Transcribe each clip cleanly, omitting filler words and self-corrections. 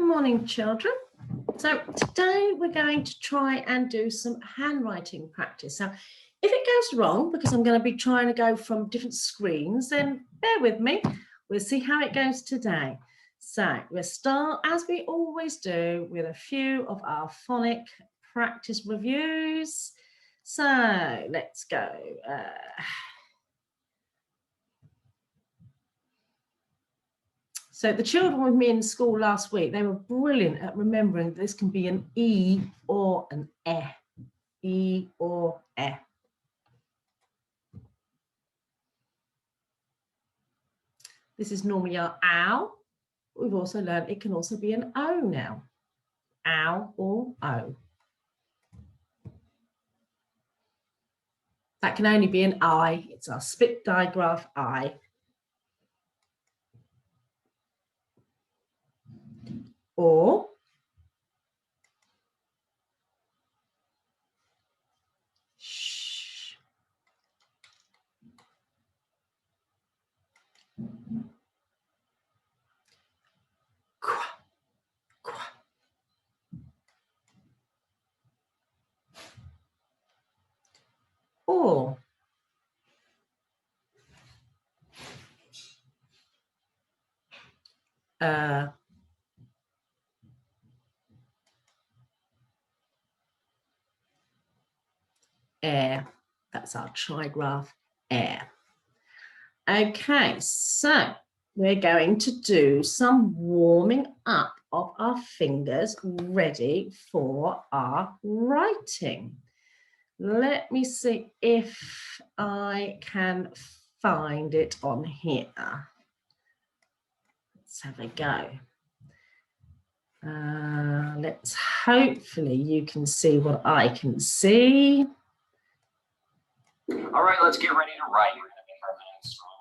morning, children. So today we're going to try and do some handwriting practice. Now, if it goes wrong, because I'm going to be trying to go from different screens, then bear with me. We'll see how it goes today. So we'll start, as we always do, with a few of our phonic practice reviews. So let's go. So the children with me in school last week, they were brilliant at remembering this can be an E or an E. E or E. This is normally our ow. We've also learned it can also be an O now. Ow or O. That can only be an I. It's our split digraph I. Or sh. Qua, qua. Or air. That's our trigraph air. Okay, so we're going to do some warming up of our fingers ready for our writing. Let me see if I can find it on here. Let's have a go. Let's hopefully you can see what I can see. All right, let's get ready to write. We're going to make our minds strong.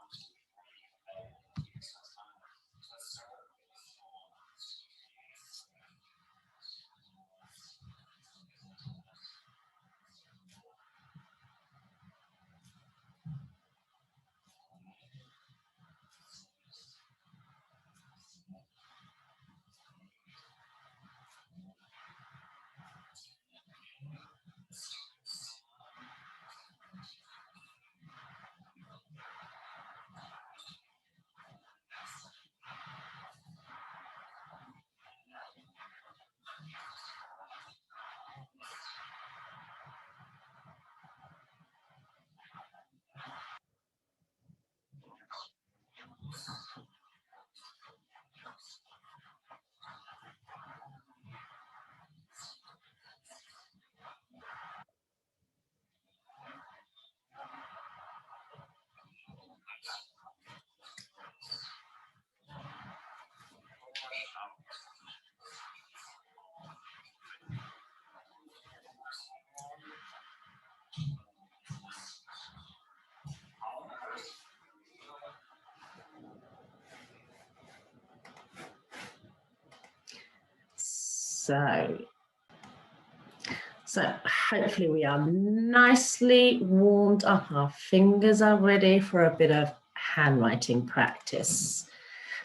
So hopefully we are nicely warmed up. Our fingers are ready for a bit of handwriting practice.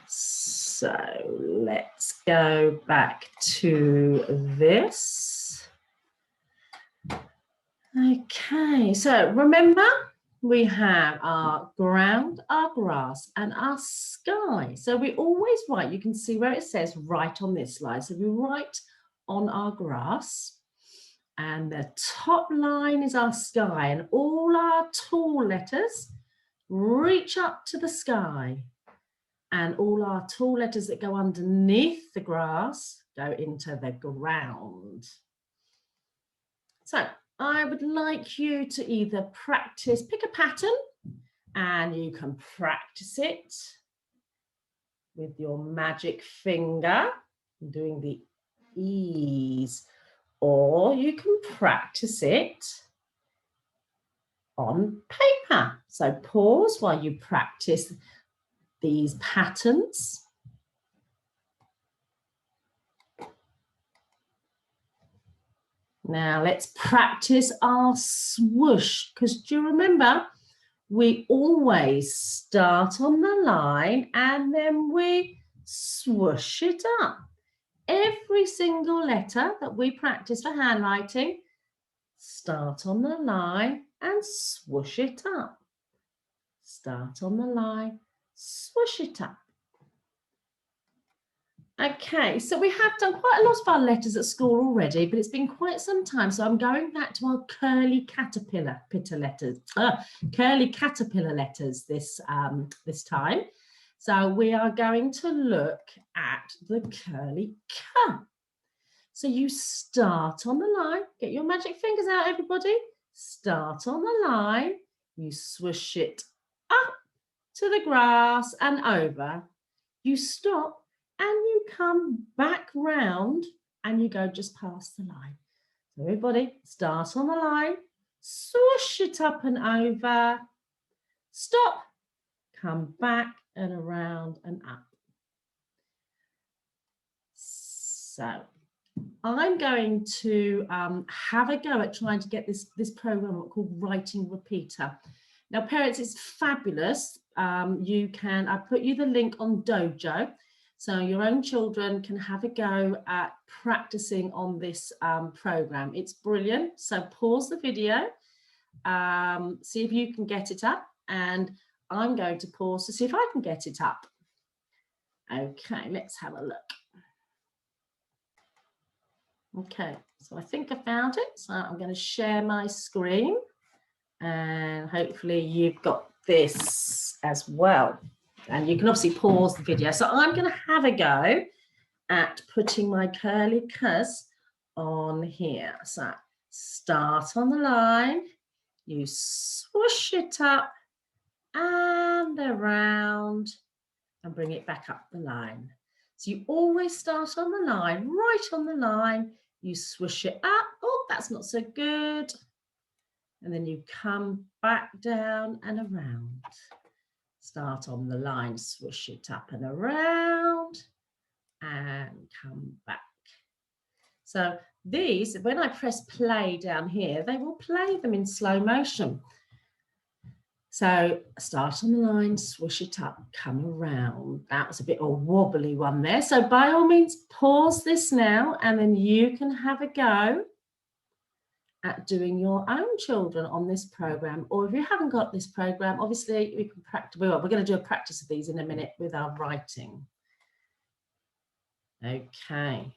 So let's go back to this. Okay, so remember we have our ground, our grass, and our sky. So we always write, you can see where it says write on this slide. So we write on our grass, and the top line is our sky, and all our tall letters reach up to the sky, and all our tall letters that go underneath the grass go into the ground. So I would like you to either practice, pick a pattern, and you can practice it with your magic finger, doing the E's, or you can practice it on paper. So pause while you practice these patterns. Now let's practice our swoosh, because do you remember we always start on the line and then we swoosh it up. every single letter that we practice for handwriting, start on the line and swoosh it up. Start on the line, swoosh it up. Okay, so we have done quite a lot of our letters at school already, but it's been quite some time. So I'm going back to our curly caterpillar letters this time. So we are going to look at the curly K. So you start on the line, get your magic fingers out, everybody. Start on the line, you swoosh it up to the grass and over. You stop and you come back round and you go just past the line. So everybody, start on the line, swoosh it up and over, stop, come back and around and up. So I'm going to have a go at trying to get this program called Writing Repeater. Now, parents, it's fabulous. I'll put you the link on Dojo, so your own children can have a go at practicing on this program. It's brilliant. So pause the video, see if you can get it up, and I'm going to pause to see if I can get it up. Okay, let's have a look. Okay, so I think I found it. So I'm going to share my screen and hopefully you've got this as well. And you can obviously pause the video. So I'm going to have a go at putting my curly K's on here. So start on the line, you swoosh it up and around and bring it back up the line. So you always start on the line, right on the line, you swoosh it up. Oh, that's not so good. And then you come back down and around. Start on the line, swoosh it up and around and come back. So these, when I press play down here, they will play them in slow motion. So start on the line, swoosh it up, come around. That was a bit of a wobbly one there. So by all means, pause this now and then you can have a go at doing your own children on this program. Or if you haven't got this program, obviously we can practice. We're going to do a practice of these in a minute with our writing. Okay.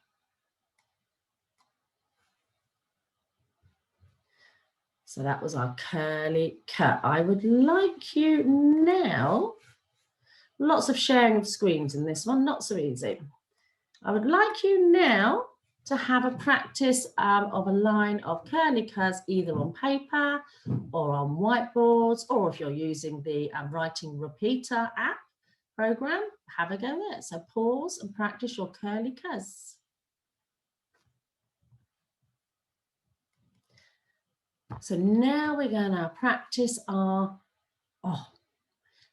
So that was our curly cut. I would like you now, lots of sharing of screens in this one, not so easy. I would like you now to have a practice of a line of curly cuts either on paper or on whiteboards, or if you're using the Writing Repeater app program, have a go there. So pause and practice your curly cuts. So now we're going to practice our oh.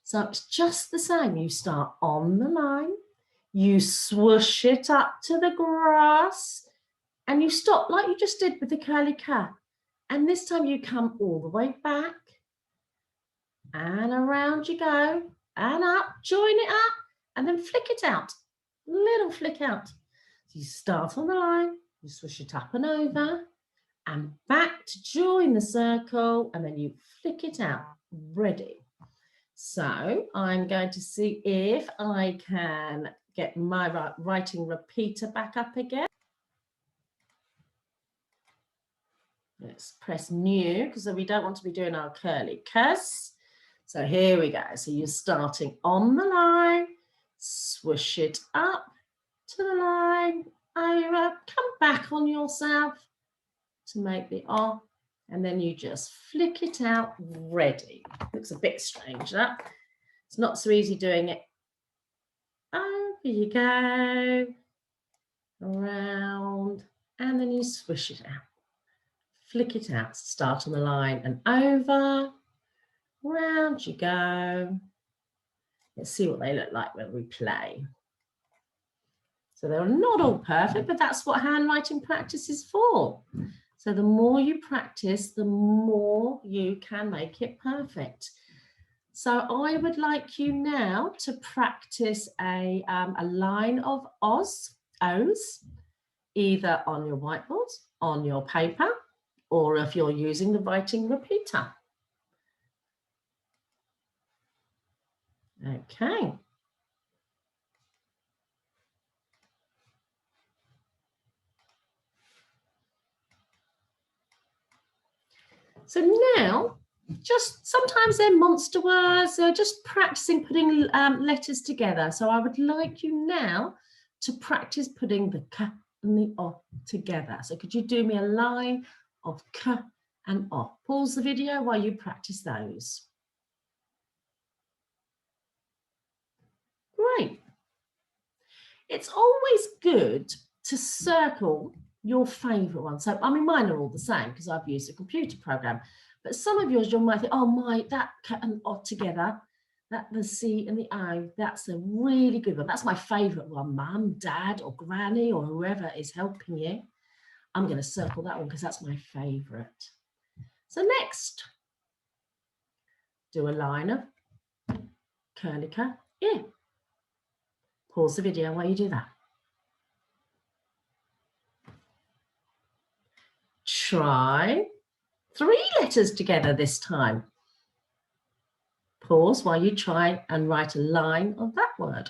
So it's just the same. You start on the line, you swoosh it up to the grass, and you stop like you just did with the curly cat. And this time you come all the way back and around you go and up, join it up, and then flick it out. Little flick out. So you start on the line, you swoosh it up and over and back to join the circle, and then you flick it out. Ready. So I'm going to see if I can get my Writing Repeater back up again. Let's press new because we don't want to be doing our curly cuts. So here we go. So you're starting on the line, swoosh it up to the line, over, come back on yourself to make the O, and then you just flick it out. Ready. Looks a bit strange, that. It's not so easy doing it. Over you go, around, and then you swish it out. Flick it out, start on the line and over, round you go. Let's see what they look like when we play. So they're not all perfect, but that's what handwriting practice is for. So the more you practice, the more you can make it perfect. So I would like you now to practice a line of Oz. O's, either on your whiteboard, on your paper, or if you're using the writing repeater. Okay. So now, just sometimes they're monster words, they're just practicing putting letters together. So I would like you now to practice putting the K and the O together. So could you do me a line of K and O? Pause the video while you practice those. Great. It's always good to circle your favourite one. So, I mean, mine are all the same because I've used a computer program. But some of yours, you might think, oh, that K and O together, that the C and the O, that's a really good one. That's my favourite one. Mum, Dad, or Granny, or whoever is helping you. I'm going to circle that one because that's my favourite. So next, do a line of curly K, yeah. Pause the video while you do that. Try 3 letters together this time. Pause while you try and write a line of that word.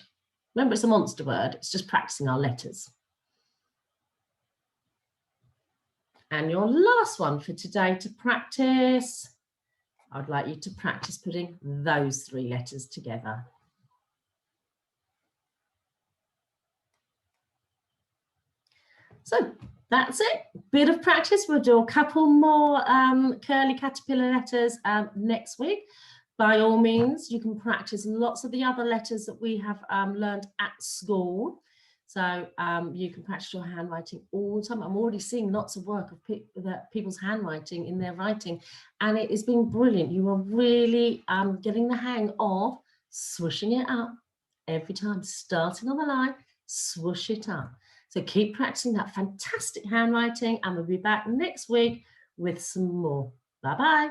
Remember, it's a monster word. It's just practicing our letters. And your last one for today to practice, I'd like you to practice putting those 3 letters together. So that's it. Bit of practice. We'll do a couple more curly caterpillar letters next week. By all means, you can practice lots of the other letters that we have learned at school. So you can practice your handwriting all the time. I'm already seeing lots of work of people's handwriting in their writing, and it has been brilliant. You are really getting the hang of swooshing it up every time, starting on the line, swoosh it up. So keep practicing that fantastic handwriting, and we'll be back next week with some more. Bye-bye.